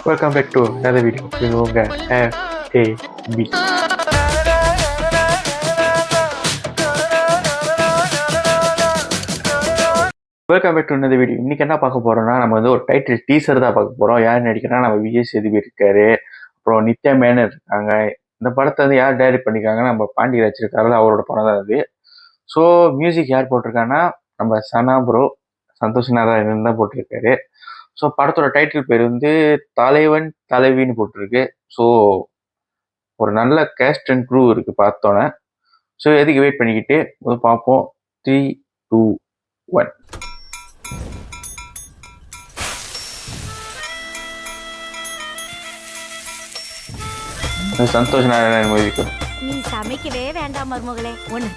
Welcome back to another video. இது உங்கள் FAB. Welcome back to another video. இன்னைக்கு என்ன பார்க்க போறோம்னா, நம்ம வந்து ஒரு டைட்டில் டீசர் தான் பார்க்க போறோம். யார் நடிக்கிறா? நம்ம விஜய் சேதுபதி இருக்காரு, அப்புறம் நித்யா மேனன் இருக்காங்க. இந்த படத்தை வந்து யார் டைரக்ட் பண்ணிருக்காங்கன்னா, நம்ம பாண்டியராஜ் இருக்காரு, அவரோட படம் தான் அது. ஸோ மியூசிக் யார் போட்டிருக்காங்கன்னா, நம்ம சனா ப்ரோ, சந்தோஷ் நாராயணன் தான் போட்டிருக்காரு. ஸோ படத்தோட டைட்டில் பேர் வந்து தலைவன் தலைவின்னு போட்டிருக்கு. ஸோ ஒரு நல்ல கேஸ்ட் அண்ட் க்ரூ இருக்கு பார்த்தோன்னே. ஸோ எதுக்கு வெயிட் பண்ணிக்கிட்டு பார்ப்போம். 3, 2, 1. சந்தோஷ் நாராயணன் மியூசிக். நீ சமைக்கவே வேண்டாம் மருமகளே, ஒன்னு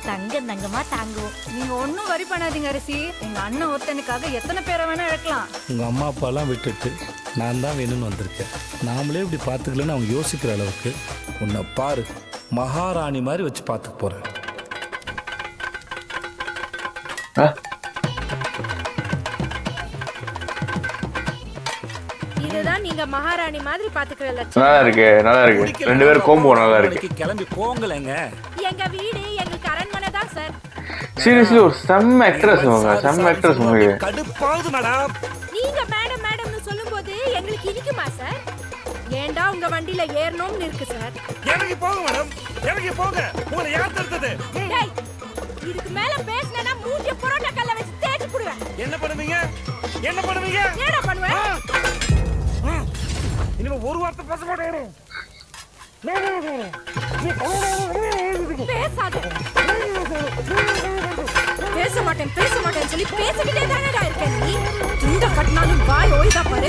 தங்கமா தாங்குவோம். நீங்க ஒன்னும் வரி பண்ணாதீங்க அரிசி. எங்க அண்ணன் ஒருத்தனுக்காக எத்தனை பேரை வேணா இழக்கலாம். உங்க அம்மா அப்பாலாம் விட்டுட்டு நான் தான் வேணும்னு வந்திருக்கேன். நாமளே இப்படி பார்த்துக்கலன்னு அவங்க யோசிக்கிற அளவுக்கு உன்னை பாரு, மகாராணி மாதிரி வச்சு பார்த்துக்க போறேன். இதுதான் நீங்க மகாராணி மாதிரி பாத்துக்கிற லட்சம். நல்லா இருக்கு, நல்லா இருக்கு. ரெண்டு பேரும் கோம்போ நல்லா இருக்கு. கிளம்பி போங்கலங்க. எங்க வீடு எங்களுக்கு அரண்மனை தான் சார். சீரியஸ்லி ஒரு செம்ம ஆக்ட்ரஸ் அவங்க, செம்ம ஆக்ட்ரஸ் அவங்க. கடுப்பாகுது மேடம். நீங்க மேடம் மேடம்னு சொல்லும்போது எங்களுக்கு இனிக்குமா சார்? ஏண்டா உங்க வண்டியில ஏறணும்னு இருக்கு சார். இறங்கி போங்க மேடம், இறங்கி போங்க. உங்களை யார் தடுத்தது? டேய், இதுக்கு மேல பேசினா மூஞ்சிய புரோட்டா கல்ல வச்சு தேய்ச்சு புடுவேன். என்ன பண்ணுவீங்க? என்ன பண்ணுவீங்க? ஏடா பண்ணுவேன்? இனிமே ஒரு வார்த்தை பேச மாட்டேன். பேசாத. பேச மாட்டேன் சொல்லி பேசிக்கிட்டே தானடா இருக்க நீ. இந்த கட்னாலும் வாய் ஓய்தா பாரு.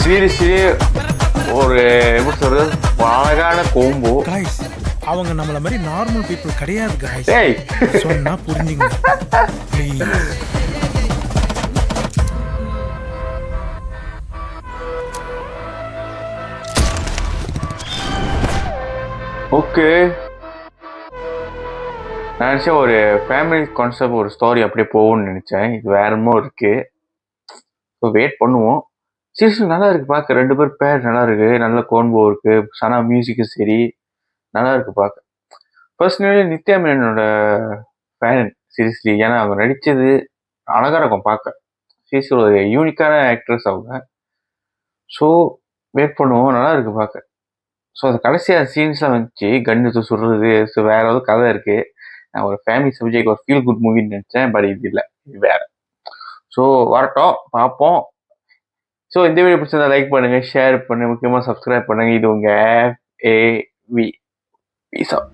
சீரியஸ்லி ஒரு எப்படி சொல்றது, அழகான கோம்போ. அவங்க நம்மள மாதிரி நார்மல் பீப்புள் கிடையாது गाइस. டேய் சொன்னா புரிஞ்சுங்க ப்ளீஸ். ஓகே, நான் நினச்சேன் ஒரு ஃபேமிலி கான்செப்ட், ஒரு ஸ்டோரி அப்படியே போகும்னு நினச்சேன். இது வேறமோ இருக்கு. ஸோ வெயிட் பண்ணுவோம். சீரியஸ்லி நல்லா இருக்கு பார்க்க. ரெண்டு பேர் பேர் நல்லா இருக்கு, நல்ல கோன்போ இருக்கு. சனா மியூசிக்கும் சரி நல்லா இருக்கு பார்க்க. பர்சனலி நித்யா மேனனோட ஃபேன் சீரியஸ்லி. ஏன்னா அவங்க நடித்தது அழகாக இருக்கும் பார்க்க. சீரியஸ்லி ஒரு யூனிக்கான ஆக்ட்ரஸ் அவங்க. ஸோ வெயிட் பண்ணுவோம், நல்லா இருக்கு பார்க்க. ஸோ அது கடைசியாக சீன்ஸ்லாம் வந்துச்சு, கன்னு சுடுறது. ஸோ வேற ஏதாவது கதை இருக்கு. நான் ஒரு ஃபேமிலி சப்ஜெக்ட், ஒரு ஃபீல் குட் மூவின்னு நினச்சேன். பட் இது இல்லை, இது வேற. ஸோ வரட்டும், பார்ப்போம். ஸோ இந்த வீடியோ பிடிச்சிருந்தா லைக் பண்ணுங்க, ஷேர் பண்ணுங்க, முக்கியமாக சப்ஸ்கிரைப் பண்ணுங்க. இது உங்கள் FAB. Peace out.